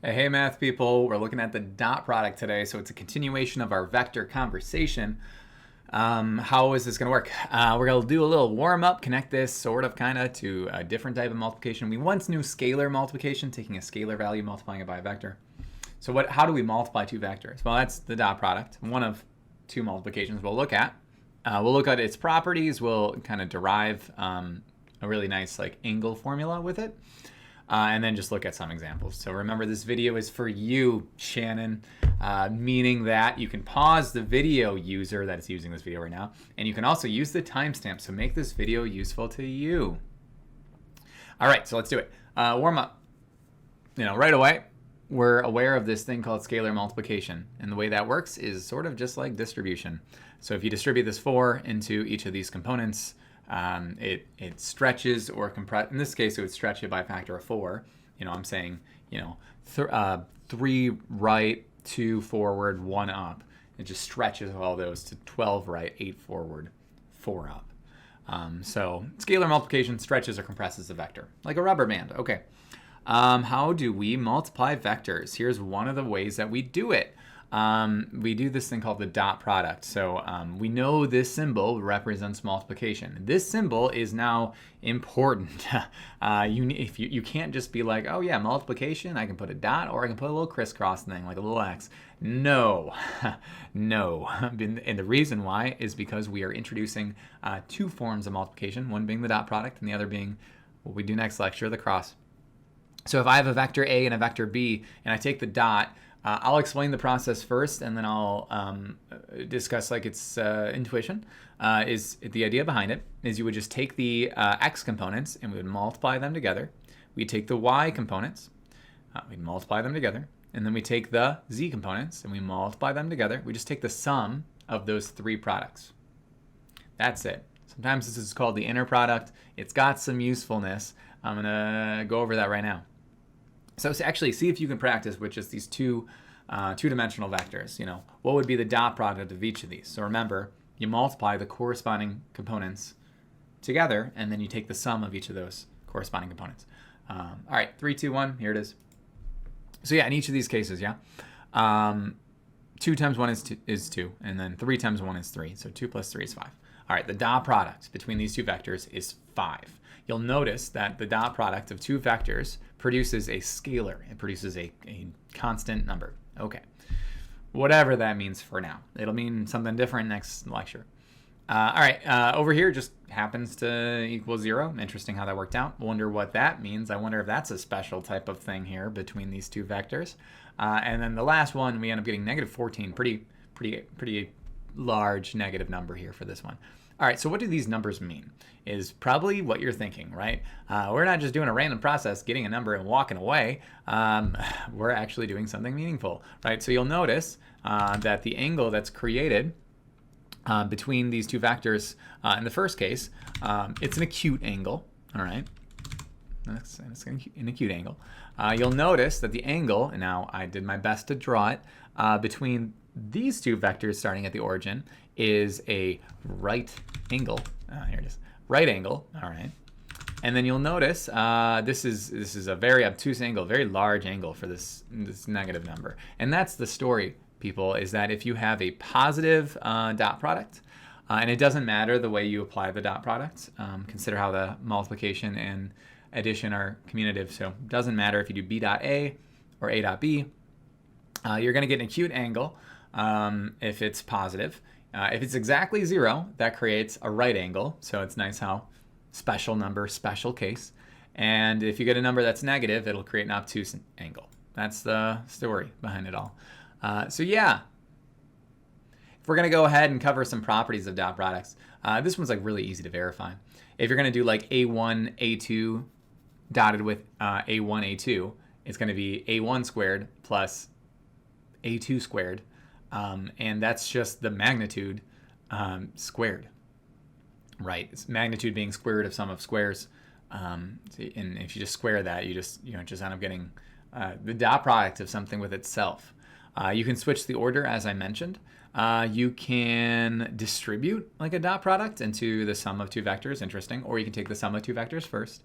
Hey math people, we're looking at the dot product today, so it's a continuation of our vector conversation. How is this going to work? We're going to do a little warm-up, connect this sort of kind of to a different type of multiplication. We once knew scalar multiplication, taking a scalar value, multiplying it by a vector. So how do we multiply two vectors? Well, that's the dot product, one of two multiplications we'll look at. We'll look at its properties, we'll kind of derive a really nice angle formula with it. And then just look at some examples. So remember, this video is for you, Shannon, meaning that you can pause the video user that is using this video right now, and you can also use the timestamp, so make this video useful to you. All right, so let's do it. Warm up. Right away, we're aware of this thing called scalar multiplication, and the way that works is sort of just like distribution. So if you distribute this 4 into each of these components, it stretches or compress. In this case, it would stretch it by a factor of 4. I'm saying, 3 right, 2 forward, 1 up. It just stretches all those to 12 right, 8 forward, 4 up. So scalar multiplication stretches or compresses a vector, like a rubber band. Okay. How do we multiply vectors? Here's one of the ways that we do it. We do this thing called the dot product. So we know this symbol represents multiplication. This symbol is now important. You can't just be like, oh yeah, multiplication, I can put a dot, or I can put a little crisscross thing, like a little X. No, no. And the reason why is because we are introducing two forms of multiplication, one being the dot product and the other being what we do next lecture, the cross. So if I have a vector A and a vector B, and I take the dot, I'll explain the process first, and then I'll discuss its intuition. Is the idea behind it is you would just take the x components and we would multiply them together. We'd take the y components, we'd multiply them together, and then we take the z components and we multiply them together. We just take the sum of those three products. That's it. Sometimes this is called the inner product. It's got some usefulness. I'm gonna go over that right now. So actually see if you can practice with just these two-dimensional vectors. What would be the dot product of each of these? So remember, you multiply the corresponding components together, and then you take the sum of each of those corresponding components. All right, 3, 2, 1, here it is. So yeah, in each of these cases, 2 times 1 is 2, and then 3 times 1 is 3. So 2 plus 3 is 5. All right, the dot product between these two vectors is 5. You'll notice that the dot product of two vectors produces a scalar. It produces a constant number. Okay, whatever that means for now. It'll mean something different next lecture. All right, over here just happens to equal 0. Interesting how that worked out. Wonder what that means. I wonder if that's a special type of thing here between these two vectors. And then the last one, we end up getting negative 14. Pretty large negative number here for this one. All right, so what do these numbers mean? Is probably what you're thinking, right? We're not just doing a random process, getting a number and walking away. We're actually doing something meaningful, right? So you'll notice that the angle that's created between these two vectors in the first case, it's an acute angle, all right? It's an acute angle. You'll notice that the angle, and now I did my best to draw it, between these two vectors starting at the origin is a right angle. Here it is, right angle. All right, and then you'll notice this is a very obtuse angle, very large angle for this negative number. And that's the story, people, is that if you have a positive dot product, and it doesn't matter the way you apply the dot product. Consider how the multiplication and addition are commutative, so it doesn't matter if you do b dot a or a dot b. You're going to get an acute angle if it's positive. If it's exactly 0, that creates a right angle. So it's nice how special number, special case. And if you get a number that's negative, it'll create an obtuse angle. That's the story behind it all. So yeah, if we're going to go ahead and cover some properties of dot products, this one's really easy to verify. If you're going to do A1, A2 dotted with A1, A2, it's going to be A1 squared plus A2 squared. And that's just the magnitude squared, right? It's magnitude being square root of sum of squares. And if you just square that, you just end up getting the dot product of something with itself. You can switch the order, as I mentioned. You can distribute a dot product into the sum of two vectors, interesting, or you can take the sum of two vectors first.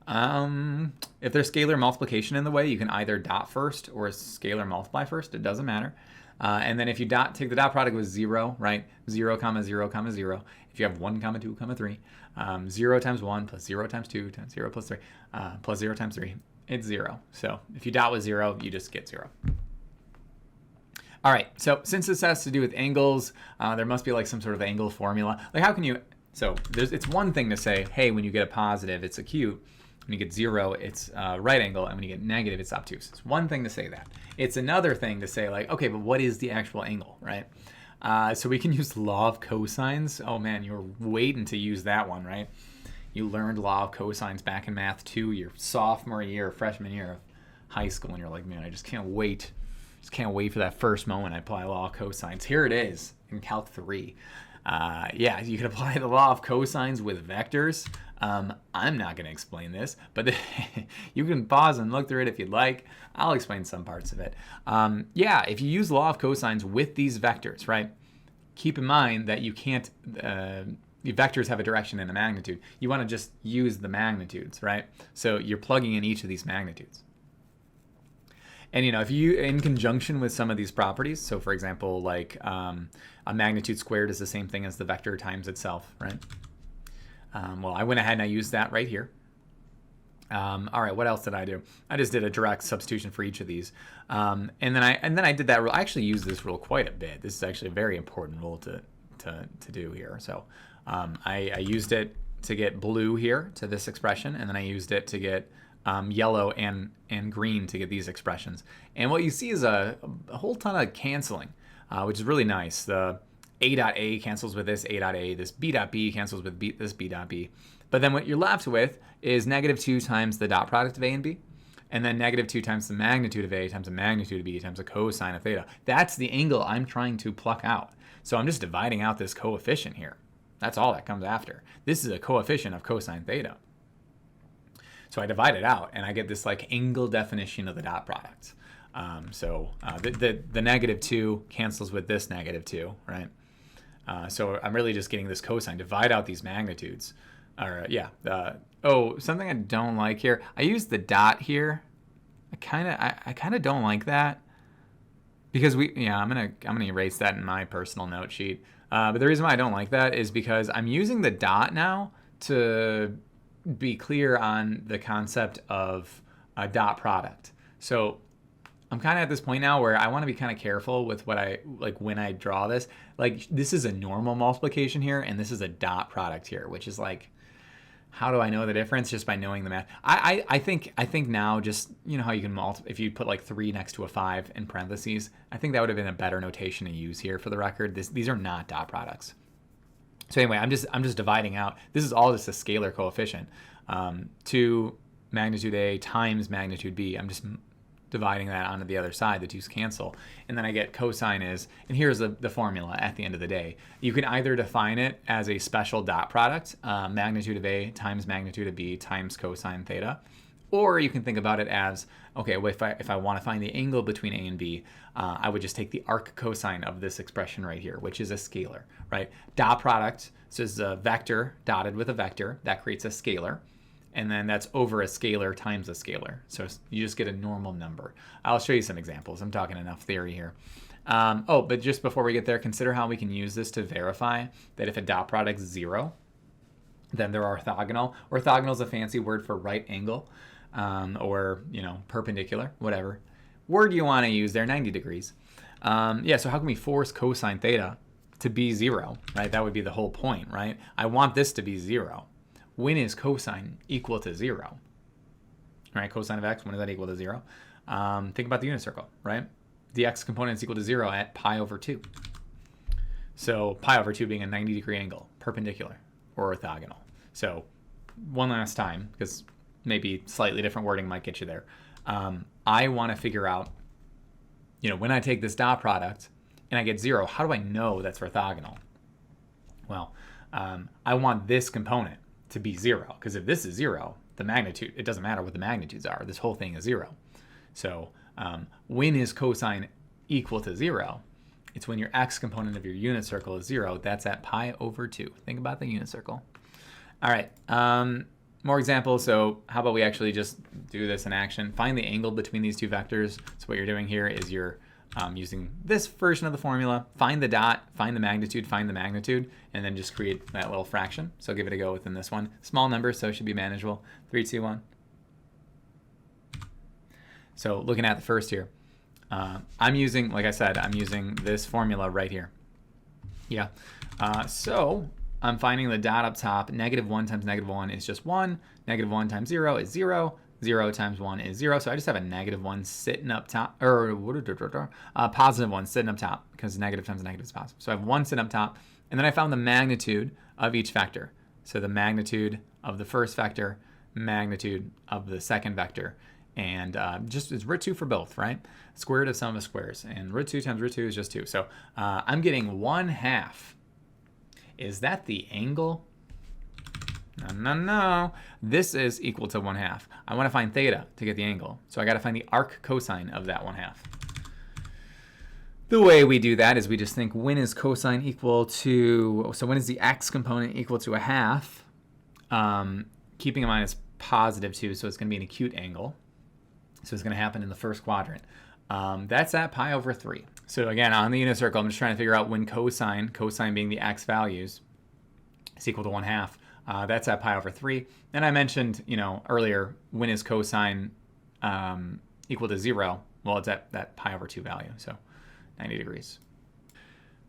If there's scalar multiplication in the way, you can either dot first or scalar multiply first. It doesn't matter. And then if you take the dot product with 0, right? 0, comma 0, comma 0. If you have 1, comma 2, comma 3, 0 times 1 plus 0 times 2 times 0 plus 3 plus 0 times 3, it's 0. So if you dot with 0, you just get 0. All right, so since this has to do with angles, there must be like some sort of angle formula. Like how can you, so it's one thing to say, hey, when you get a positive, it's acute. When you get 0, it's right angle, and when you get negative, it's obtuse. It's one thing to say that. It's another thing to say like, okay, but what is the actual angle, right? So we can use law of cosines. Oh man, you were waiting to use that one, right? You learned law of cosines back in Math 2, your sophomore year, freshman year of high school, and you're like, man, I just can't wait. Just can't wait for that first moment I apply law of cosines. Here it is in Calc 3. Yeah, you can apply the law of cosines with vectors. I'm not going to explain this, but you can pause and look through it if you'd like. I'll explain some parts of it. Yeah, if you use law of cosines with these vectors, right, keep in mind that you can't, vectors have a direction and a magnitude. You want to just use the magnitudes, right? So you're plugging in each of these magnitudes. And if you, in conjunction with some of these properties, so for example, like a magnitude squared is the same thing as the vector times itself, right? Well, I went ahead and I used that right here. All right, what else did I do? I just did a direct substitution for each of these, and then I did that rule. I actually used this rule quite a bit. This is actually a very important rule to do here. So I used it to get blue here to this expression, and then I used it to get yellow and green to get these expressions. And what you see is a whole ton of canceling, which is really nice. The a dot a cancels with this a dot a. This b dot b cancels with this b dot b. But then what you're left with is -2 times the dot product of a and b, and then -2 times the magnitude of a times the magnitude of b times the cosine of theta. That's the angle I'm trying to pluck out. So I'm just dividing out this coefficient here. That's all that comes after. This is a coefficient of cosine theta. So I divide it out, and I get this like angle definition of the dot product. So the -2 cancels with this -2, right? So I'm really just getting this cosine. Divide out these magnitudes. Or yeah. Oh, something I don't like here. I use the dot here. I kind of don't like that because I'm gonna erase that in my personal note sheet. But the reason why I don't like that is because I'm using the dot now to be clear on the concept of a dot product. So I'm kind of at this point now where I want to be kind of careful with what I like when I draw this. Like this is a normal multiplication here, and this is a dot product here, which is like, how do I know the difference? Just by knowing the math. I think now, just how you can if you put like 3 next to a 5 in parentheses, I think that would have been a better notation to use here for the record. These are not dot products. So anyway, I'm just dividing out. This is all just a scalar coefficient. 2 magnitude A times magnitude B. I'm just dividing that onto the other side. The 2's cancel. And then I get cosine is, and here's the formula at the end of the day. You can either define it as a special dot product, magnitude of A times magnitude of B times cosine theta. Or you can think about it as, okay, well, if I want to find the angle between A and B, I would just take the arc cosine of this expression right here, which is a scalar, right? Dot product, so it's a vector dotted with a vector, that creates a scalar. And then that's over a scalar times a scalar. So you just get a normal number. I'll show you some examples. I'm talking enough theory here. But just before we get there, consider how we can use this to verify that if a dot product is 0, then they're orthogonal. Orthogonal is a fancy word for right angle. Or perpendicular, whatever word you want to use there, 90 degrees. So how can we force cosine theta to be 0, right? That would be the whole point, right? I want this to be 0. When is cosine equal to 0? All right, cosine of x, when is that equal to 0? Think about the unit circle, right? The x component is equal to 0 at pi over 2. So pi over 2 being a 90 degree angle, perpendicular or orthogonal. So one last time, because maybe slightly different wording might get you there. I want to figure out, when I take this dot product and I get 0, how do I know that's orthogonal? Well, I want this component to be 0, because if this is 0, the magnitude, it doesn't matter what the magnitudes are. This whole thing is 0. So when is cosine equal to 0? It's when your x component of your unit circle is 0. That's at pi over 2. Think about the unit circle. All right. more examples. So how about we actually just do this in action? Find the angle between these two vectors. So what you're doing here is you're using this version of the formula, find the dot, find the magnitude, and then just create that little fraction. So give it a go within this one. Small number, so it should be manageable. 3, 2, 1. So looking at the first here, I'm using, like I said, I'm using this formula right here. Yeah. So I'm finding the dot up top. -1 times -1 is just 1. -1 times 0 is 0. 0 times 1 is 0. So I just have a -1 sitting up top, or positive 1 sitting up top, because negative times negative is positive. So I have 1 sitting up top. And then I found the magnitude of each vector. So the magnitude of the first vector, magnitude of the second vector. And just it's root 2 for both, right? Square root of sum of squares. And root 2 times root 2 is just 2. So I'm getting 1/2. Is that the angle? No. This is equal to 1/2. I want to find theta to get the angle. So I got to find the arc cosine of that 1/2. The way we do that is we just think, when is cosine equal to, so when is the x component equal to 1/2? Keeping in mind it's positive 2, so it's going to be an acute angle. So it's going to happen in the first quadrant. That's at pi over 3. So again, on the unit circle, I'm just trying to figure out when cosine being the x values, is equal to 1/2. That's at pi over 3. And I mentioned, earlier, when is cosine equal to 0? Well, it's at that pi over 2 value, so 90 degrees.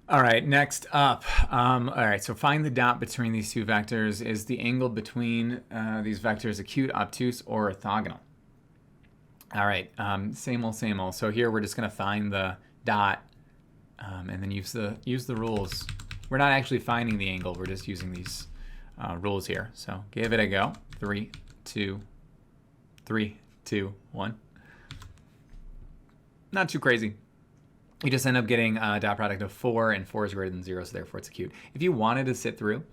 All right, next up. All right, so find the dot between these two vectors. Is the angle between these vectors acute, obtuse, or orthogonal? All right, same old, same old. So here we're just going to find the dot and then use the rules. We're not actually finding the angle. We're just using these rules here. So give it a go. 3, 2, 1. Not too crazy. You just end up getting a dot product of 4, and 4 is greater than 0, so therefore it's acute. If you wanted to sit through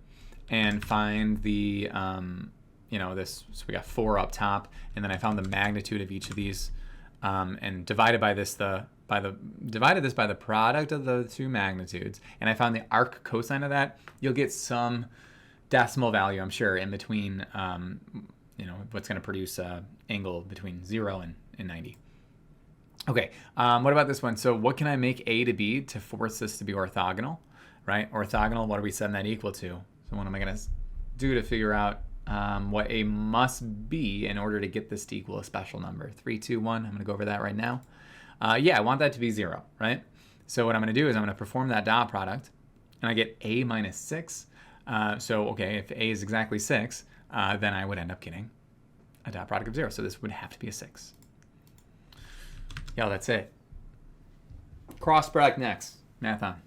and find the this, so we got 4 up top, and then I found the magnitude of each of these, and divided this by the product of the two magnitudes, and I found the arc cosine of that. You'll get some decimal value, I'm sure, in between, what's going to produce an angle between 0 and 90. Okay, what about this one? So what can I make A to be to force this to be orthogonal, right? Orthogonal, what are we setting that equal to? So what am I going to do to figure out what A must be in order to get this to equal a special number? 3, 2, 1. I'm going to go over that right now. Yeah, I want that to be 0, right? So what I'm going to do is I'm going to perform that dot product, and I get A minus 6. So, okay, if A is exactly 6, then I would end up getting a dot product of 0. So this would have to be a 6. Yeah, that's it. Cross product next. Math on.